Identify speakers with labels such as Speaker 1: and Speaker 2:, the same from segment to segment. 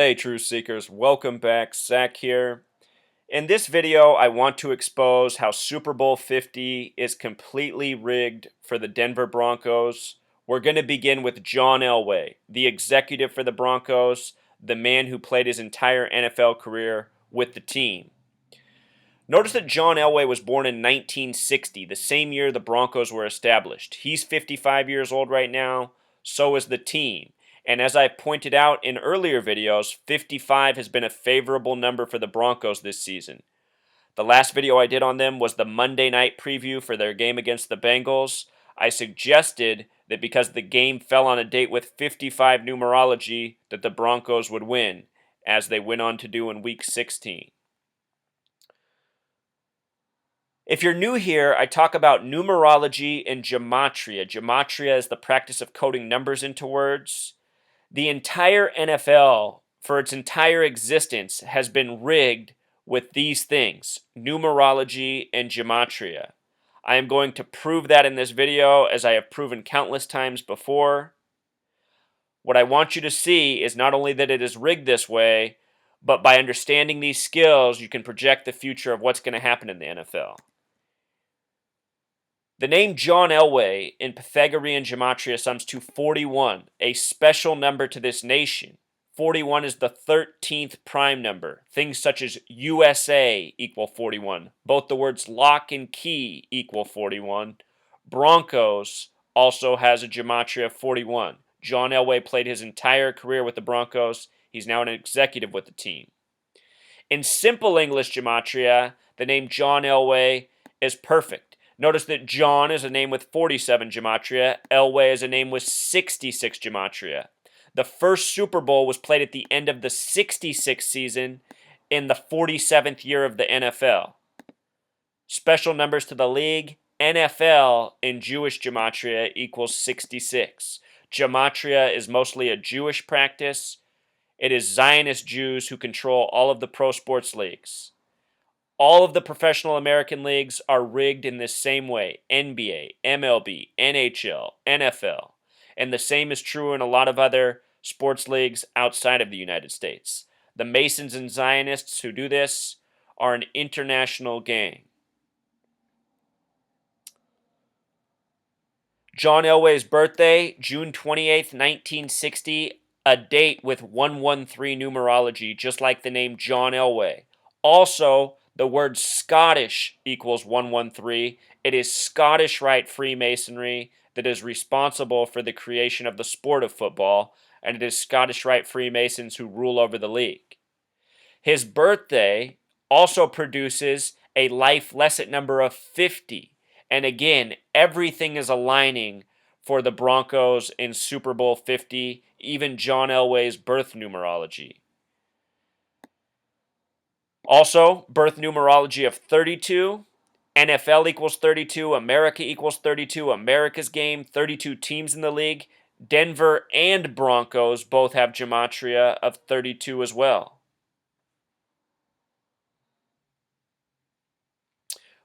Speaker 1: Hey Truth Seekers, welcome back. Zach here. In this video, I want to expose how Super Bowl 50 is completely rigged for the Denver Broncos. We're going to begin with John Elway, the executive for the Broncos, the man who played his entire NFL career with the team. Notice that John Elway was born in 1960, the same year the Broncos were established. He's 55 years old right now, so is the team. And as I pointed out in earlier videos, 55 has been a favorable number for the Broncos this season. The last video I did on them was the Monday night preview for their game against the Bengals. I suggested that because the game fell on a date with 55 numerology, that the Broncos would win, as they went on to do in Week 16. If you're new here, I talk about numerology and gematria. Gematria is the practice of coding numbers into words. The entire NFL, for its entire existence, has been rigged with these things, numerology and gematria. I am going to prove that in this video, as I have proven countless times before. What I want you to see is not only that it is rigged this way, but by understanding these skills, you can project the future of what's going to happen in the NFL. The name John Elway in Pythagorean gematria sums to 41, a special number to this nation. 41 is the 13th prime number. Things such as USA equal 41. Both the words lock and key equal 41. Broncos also has a gematria of 41. John Elway played his entire career with the Broncos. He's now an executive with the team. In simple English gematria, the name John Elway is perfect. Notice that John is a name with 47 gematria. Elway is a name with 66 gematria. The first Super Bowl was played at the end of the 66th season in the 47th year of the NFL. Special numbers to the league. NFL in Jewish gematria equals 66. Gematria is mostly a Jewish practice. It is Zionist Jews who control all of the pro sports leagues. All of the professional American leagues are rigged in this same way: NBA, MLB, NHL, NFL. And the same is true in a lot of other sports leagues outside of the United States. The Masons and Zionists who do this are an international gang. John Elway's birthday, June 28th, 1960, a date with 113 numerology, just like the name John Elway. Also, the word Scottish equals 113. It is Scottish Rite Freemasonry that is responsible for the creation of the sport of football, and it is Scottish Rite Freemasons who rule over the league. His birthday also produces a life lesson number of 50. And again, everything is aligning for the Broncos in Super Bowl 50, even John Elway's birth numerology. Also, birth numerology of 32, NFL equals 32, America equals 32, America's game, 32 teams in the league. Denver and Broncos both have gematria of 32 as well.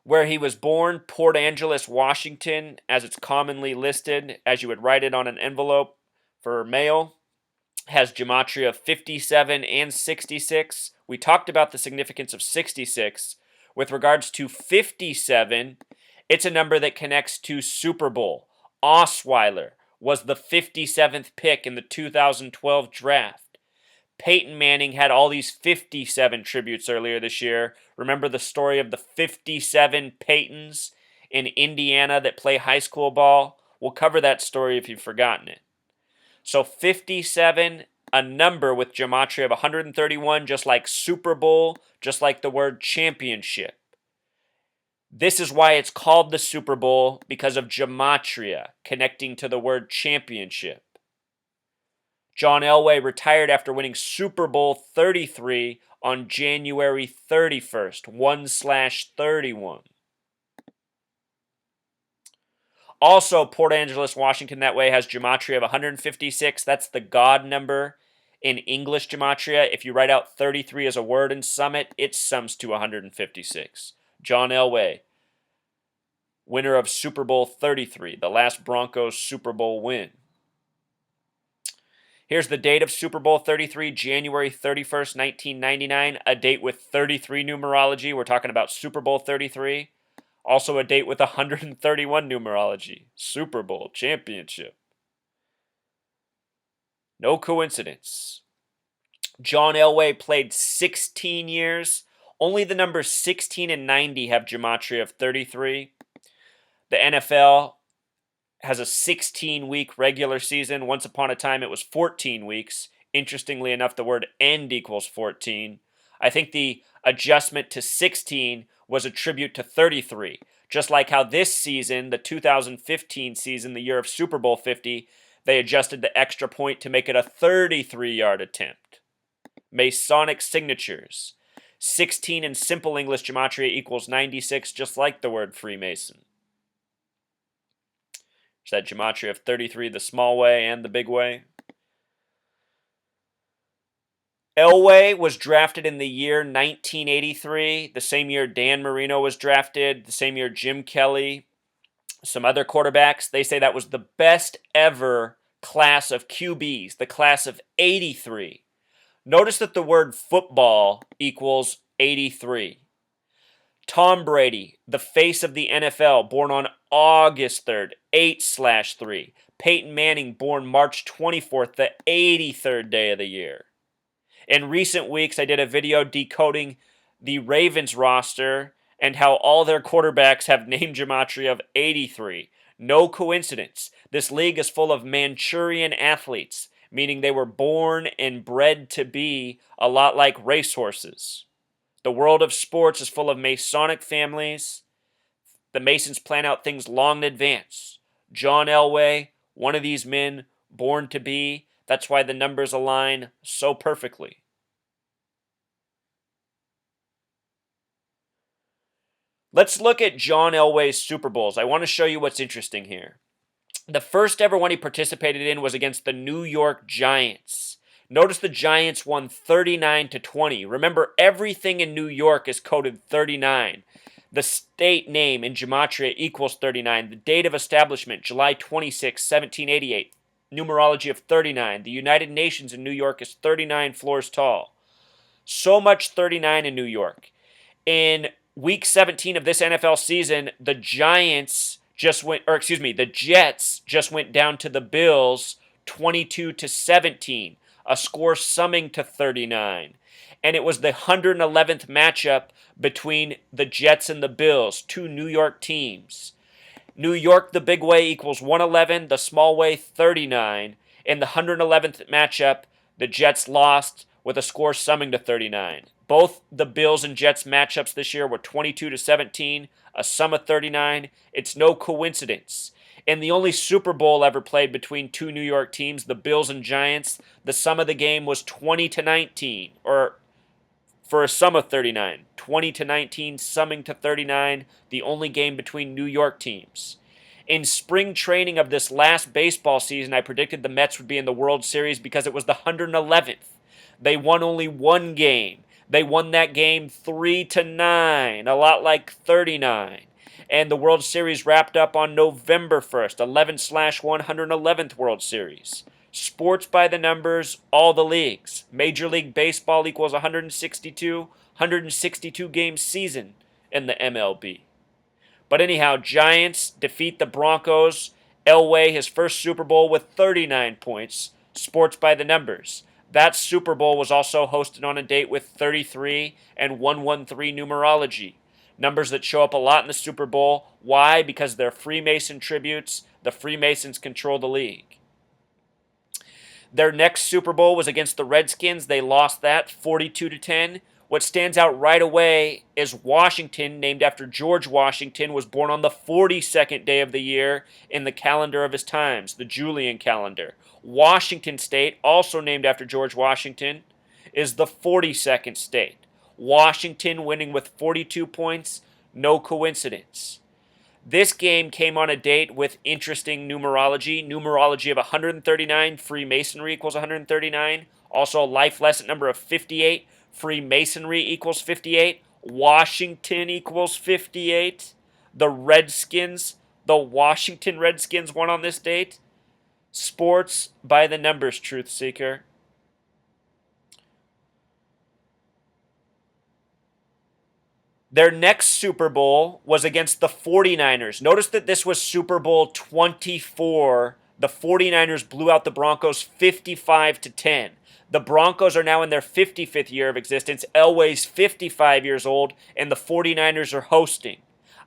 Speaker 1: Where he was born, Port Angeles, Washington, as it's commonly listed, as you would write it on an envelope for mail, has gematria of 57 and 66. We talked about the significance of 66. With regards to 57, it's a number that connects to Super Bowl. Osweiler was the 57th pick in the 2012 draft. Peyton Manning had all these 57 tributes earlier this year. Remember the story of the 57 Peytons in Indiana that play high school ball? We'll cover that story if you've forgotten it. So 57, a number with gematria of 131, just like Super Bowl, just like the word championship. This is why it's called the Super Bowl, because of gematria connecting to the word championship. John Elway retired after winning Super Bowl 33 on January 31st, 1/31. Also, Port Angeles, Washington, that way has gematria of 156. That's the God number in English gematria. If you write out 33 as a word and sum it, it sums to 156. John Elway, winner of Super Bowl 33, the last Broncos Super Bowl win. Here's the date of Super Bowl 33, January 31st, 1999, a date with 33 numerology. We're talking about Super Bowl 33. Also a date with 131 numerology. Super Bowl championship. No coincidence. John Elway played 16 years. Only the numbers 16 and 90 have gematria of 33. The NFL has a 16-week regular season. Once upon a time, it was 14 weeks. Interestingly enough, the word end equals 14. I think the adjustment to 16 was a tribute to 33. Just like how this season, the 2015 season, the year of Super Bowl 50, they adjusted the extra point to make it a 33-yard attempt. Masonic signatures. 16 in simple English gematria equals 96, just like the word Freemason. It's that gematria of 33, the small way and the big way. Elway was drafted in the year 1983, the same year Dan Marino was drafted, the same year Jim Kelly, some other quarterbacks. They say that was the best ever class of QBs, the class of 83. Notice that the word football equals 83. Tom Brady, the face of the NFL, born on August 3rd, 8/3. Peyton Manning, born March 24th, the 83rd day of the year. In recent weeks, I did a video decoding the Ravens roster and how all their quarterbacks have name gematria of 83. No coincidence. This league is full of Manchurian athletes, meaning they were born and bred to be a lot like racehorses. The world of sports is full of Masonic families. The Masons plan out things long in advance. John Elway, one of these men, born to be. That's why the numbers align so perfectly. Let's look at John Elway's Super Bowls. I want to show you what's interesting here. The first ever one he participated in was against the New York Giants. Notice the Giants won 39-20. Remember, everything in New York is coded 39. The state name in gematria equals 39. The date of establishment, July 26, 1788. Numerology of 39. The United Nations in New York is 39 floors tall. So much 39 in New York. In week 17 of this NFL season, the Jets just went down to the Bills 22-17, a score summing to 39. And it was the 111th matchup between the Jets and the Bills, two New York teams. New York, the big way, equals 111, the small way, 39. In the 111th matchup, the Jets lost with a score summing to 39. Both the Bills and Jets matchups this year were 22-17, a sum of 39. It's no coincidence. In the only Super Bowl ever played between two New York teams, the Bills and Giants, the sum of the game was 20-19, or for a sum of 39. 20-19, summing to 39, the only game between New York teams. In spring training of this last baseball season, I predicted the Mets would be in the World Series because it was the 111th. They won only one game. They won that game 3-9, a lot like 39. And the World Series wrapped up on November 1st, 11/111th World Series. Sports by the numbers, all the leagues. Major League Baseball equals 162 game season in the MLB. But anyhow, Giants defeat the Broncos. Elway, his first Super Bowl with 39 points. Sports by the numbers. That Super Bowl was also hosted on a date with 33 and 113 numerology. Numbers that show up a lot in the Super Bowl. Why? Because they're Freemason tributes. The Freemasons control the league. Their next Super Bowl was against the Redskins. They lost that 42-10. What stands out right away is Washington, named after George Washington, was born on the 42nd day of the year in the calendar of his times, the Julian calendar. Washington State, also named after George Washington, is the 42nd state. Washington winning with 42 points, no coincidence. This game came on a date with interesting numerology. Numerology of 139, Freemasonry equals 139. Also a life lesson number of 58. Freemasonry equals 58. Washington equals 58. The Washington Redskins won on this date. sports by the numbers, Truth Seeker. Their next Super Bowl was against the 49ers. Notice that this was Super Bowl 24. The 49ers blew out the Broncos 55-10. The Broncos are now in their 55th year of existence. Elway's 55 years old, and the 49ers are hosting.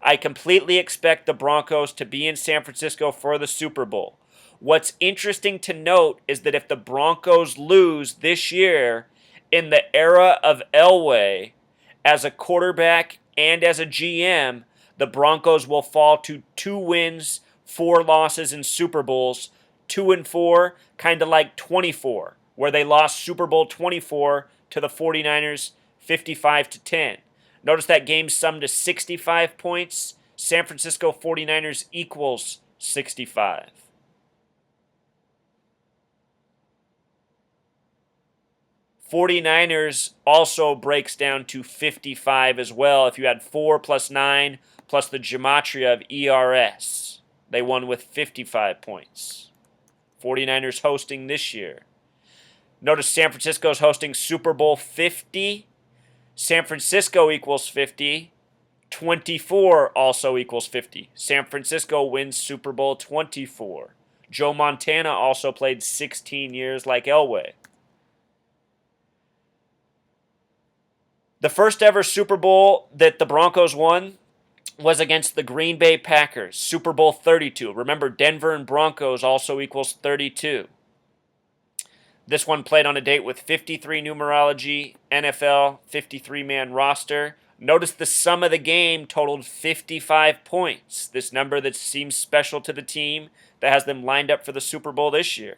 Speaker 1: I completely expect the Broncos to be in San Francisco for the Super Bowl. What's interesting to note is that if the Broncos lose this year, in the era of Elway, as a quarterback and as a GM, the Broncos will fall to 2 wins, 4 losses in Super Bowls. 2-4, kind of like 24, where they lost Super Bowl 24 to the 49ers 55-10. Notice that game summed to 65 points. San Francisco 49ers equals 65. '49ers also breaks down to 55 as well. If you had 4 plus 9 plus the gematria of ERS, they won with 55 points. '49ers hosting this year. Notice San Francisco's hosting Super Bowl 50. San Francisco equals 50. 24 also equals 50. San Francisco wins Super Bowl 24. Joe Montana also played 16 years like Elway. The first ever Super Bowl that the Broncos won was against the Green Bay Packers, Super Bowl 32. Remember, Denver and Broncos also equals 32. This one played on a date with 53 numerology, NFL, 53-man roster. Notice the sum of the game totaled 55 points. This number that seems special to the team that has them lined up for the Super Bowl this year.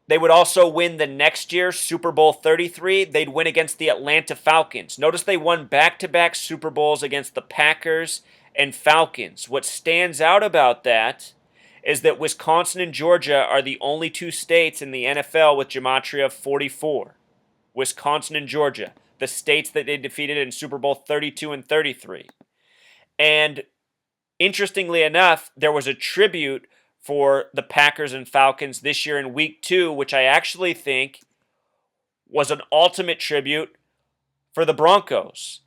Speaker 1: They would also win the next year, Super Bowl 33. They'd win against the Atlanta Falcons. Notice they won back-to-back Super Bowls against the Packers and Falcons. What stands out about that is that Wisconsin and Georgia are the only 2 states in the NFL with gematria of 44. Wisconsin and Georgia, the states that they defeated in Super Bowl 32 and 33. And interestingly enough, there was a tribute for the Packers and Falcons this year in Week 2, which I actually think was an ultimate tribute for the Broncos.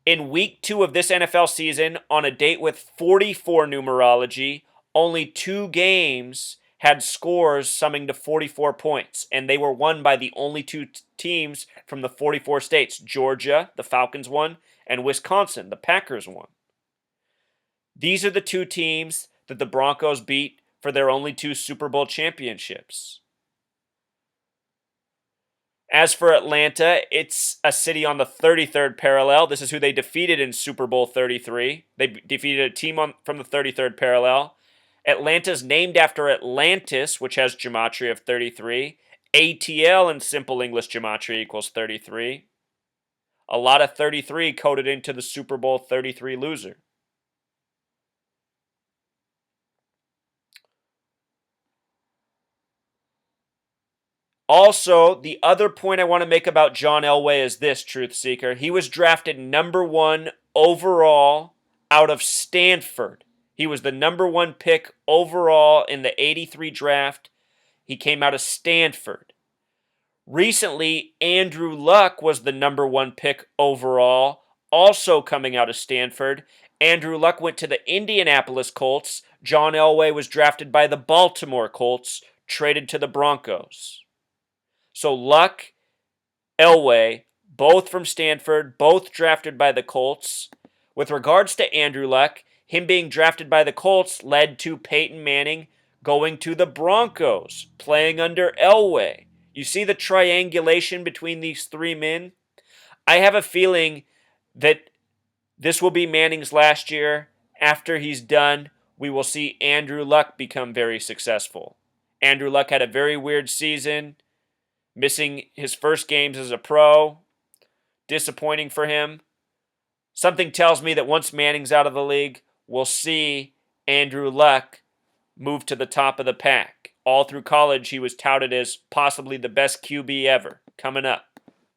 Speaker 1: In Week 2 of this NFL season, on a date with 44 numerology, only 2 games had scores summing to 44 points, and they were won by the only 2 teams from the 44 states. Georgia, the Falcons won, and Wisconsin, the Packers won. These are the 2 teams that the Broncos beat for their only 2 Super Bowl championships. As for Atlanta, it's a city on the 33rd parallel. This is who they defeated in Super Bowl 33. They defeated a team from the 33rd parallel. Atlanta's named after Atlantis, which has gematria of 33. ATL in simple English gematria equals 33. A lot of 33 coded into the Super Bowl 33 loser. Also, the other point I want to make about John Elway is this, Truth Seeker. He was drafted number 1 overall out of Stanford. He was the number 1 pick overall in the 83 draft. He came out of Stanford. Recently, Andrew Luck was the number 1 pick overall, also coming out of Stanford. Andrew Luck went to the Indianapolis Colts. John Elway was drafted by the Baltimore Colts, traded to the Broncos. So Luck, Elway, both from Stanford, both drafted by the Colts. With regards to Andrew Luck, him being drafted by the Colts led to Peyton Manning going to the Broncos, playing under Elway. You see the triangulation between these 3 men? I have a feeling that this will be Manning's last year. After he's done, we will see Andrew Luck become very successful. Andrew Luck had a very weird season, missing his first games as a pro. Disappointing for him. Something tells me that once Manning's out of the league, we'll see Andrew Luck move to the top of the pack. All through college, he was touted as possibly the best QB ever. Coming up.